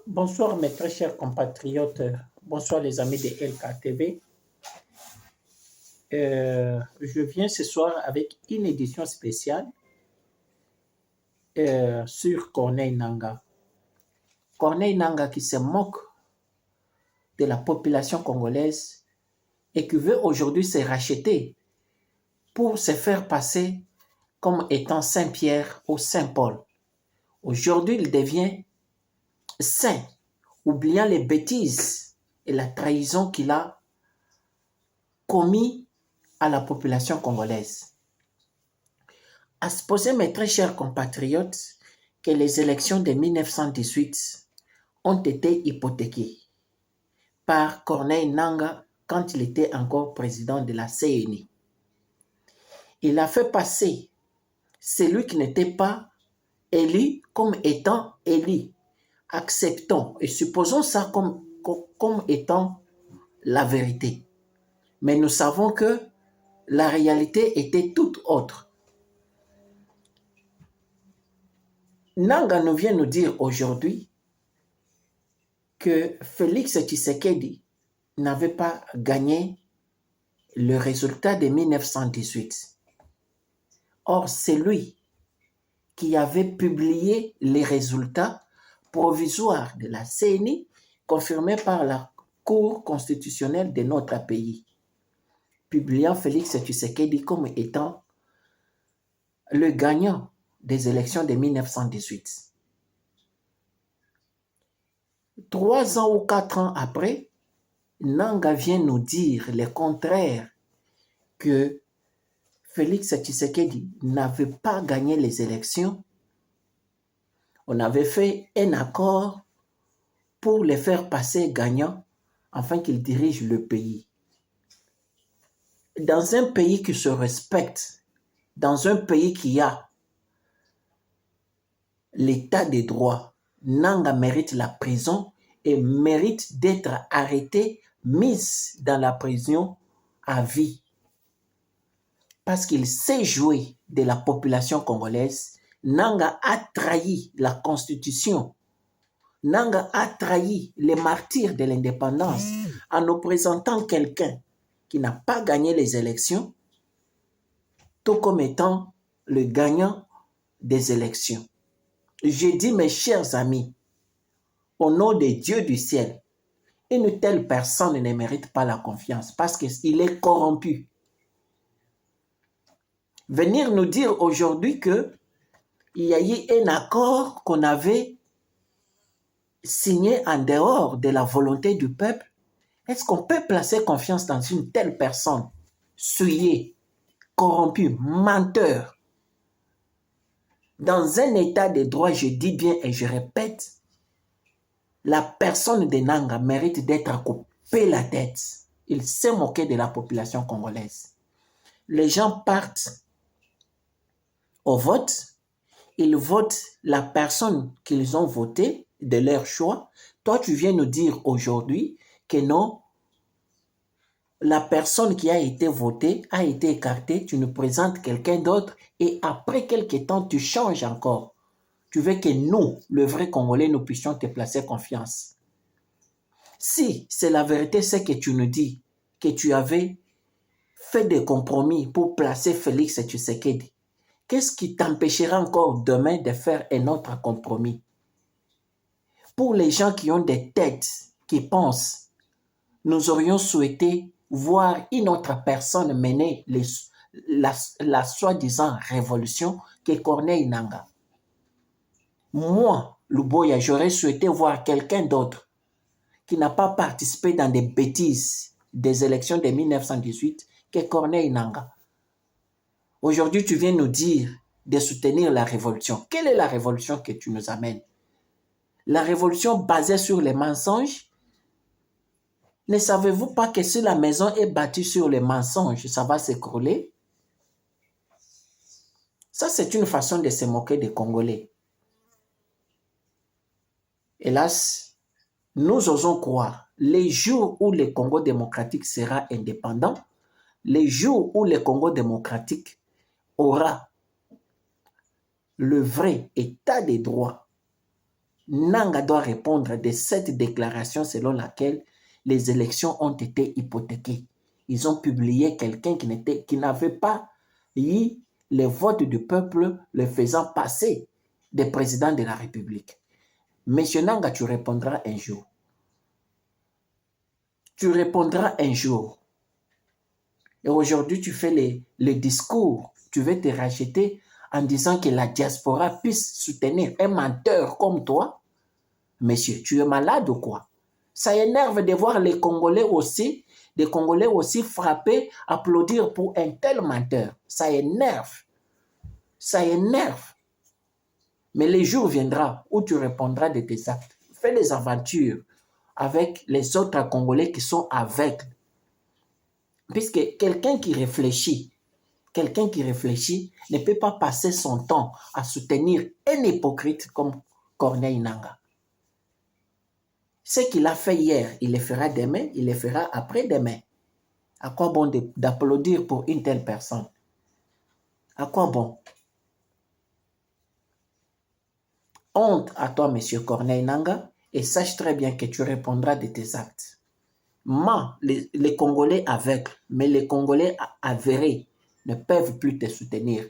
Bonsoir mes très chers compatriotes, bonsoir les amis de LKTV. Je viens ce soir avec une édition spéciale sur Corneille Nangaa. Corneille Nangaa qui se moque de la population congolaise et qui veut aujourd'hui se racheter pour se faire passer comme étant Saint-Pierre ou Saint-Paul. Aujourd'hui, il devient saint, oubliant les bêtises et la trahison qu'il a commis à la population congolaise. À supposer, mes très chers compatriotes, que les élections de 1918 ont été hypothéquées par Corneille Nangaa quand il était encore président de la CENI. Il a fait passer celui qui n'était pas élu comme étant élu. Acceptons et supposons ça comme étant la vérité. Mais nous savons que la réalité était toute autre. Nangaa nous vient nous dire aujourd'hui que Félix Tshisekedi n'avait pas gagné le résultat de 1918. Or, c'est lui qui avait publié les résultats provisoires de la CENI confirmés par la Cour constitutionnelle de notre pays, publiant Félix Tshisekedi comme étant le gagnant des élections de 1918. 3 ans ou 4 ans après, Nangaa vient nous dire le contraire, que Félix Tshisekedi n'avait pas gagné les élections. On avait fait un accord pour les faire passer gagnants afin qu'ils dirigent le pays. Dans un pays qui se respecte, dans un pays qui a l'état des droits, Nangaa mérite la prison et mérite d'être arrêté, mis dans la prison à vie. Parce qu'il sait jouer de la population congolaise, Nangaa a trahi la Constitution. Nangaa a trahi les martyrs de l'indépendance en nous présentant quelqu'un qui n'a pas gagné les élections, tout comme étant le gagnant des élections. Je dis, mes chers amis, au nom de Dieu du ciel, une telle personne ne mérite pas la confiance parce qu'il est corrompu. Venir nous dire aujourd'hui qu'il y a eu un accord qu'on avait signé en dehors de la volonté du peuple, est-ce qu'on peut placer confiance dans une telle personne souillée, corrompue, menteur? Dans un état de droit, je dis bien et je répète, la personne de Nangaa mérite d'être coupée la tête. Il s'est moqué de la population congolaise. Les gens partent au vote, ils votent la personne qu'ils ont votée de leur choix. Toi, tu viens nous dire aujourd'hui que non, la personne qui a été votée a été écartée, tu nous présentes quelqu'un d'autre et après quelques temps, tu changes encore. Tu veux que nous, le vrai Congolais, nous puissions te placer confiance. Si c'est la vérité, c'est que tu nous dis que tu avais fait des compromis pour placer Félix Tshisekedi, qu'est-ce qui t'empêchera encore demain de faire un autre compromis? Pour les gens qui ont des têtes, qui pensent, nous aurions souhaité voir une autre personne mener la soi-disant révolution que Corneille Nangaa. Moi, Luboya, j'aurais souhaité voir quelqu'un d'autre qui n'a pas participé dans des bêtises des élections de 1918 que Corneille Nangaa. Aujourd'hui, tu viens nous dire de soutenir la révolution. Quelle est la révolution que tu nous amènes? La révolution basée sur les mensonges? Ne savez-vous pas que si la maison est bâtie sur les mensonges, ça va s'écrouler? Ça, c'est une façon de se moquer des Congolais. Hélas, nous osons croire, les jours où le Congo démocratique sera indépendant, les jours où le Congo démocratique aura le vrai état des droits, Nanga doit répondre de cette déclaration selon laquelle les élections ont été hypothéquées. Ils ont publié quelqu'un qui n'avait pas eu les votes du peuple le faisant passer des présidents de la République. Monsieur Nanga, tu répondras un jour. Tu répondras un jour. Et aujourd'hui, tu fais les discours. Tu veux te racheter en disant que la diaspora puisse soutenir un menteur comme toi. Monsieur, tu es malade ou quoi? Ça énerve de voir les Congolais aussi frapper, applaudir pour un tel menteur. Ça énerve. Ça énerve. Mais le jour viendra où tu répondras de tes actes. Fais des aventures avec les autres Congolais qui sont aveugles. Puisque quelqu'un qui réfléchit ne peut pas passer son temps à soutenir un hypocrite comme Corneille Nangaa. Ce qu'il a fait hier, il le fera demain, il le fera après-demain. À quoi bon d'applaudir pour une telle personne? À quoi bon? Honte à toi, monsieur Corneille Nangaa, et sache très bien que tu répondras de tes actes. Les Congolais aveugles, mais les Congolais avérés ne peuvent plus te soutenir.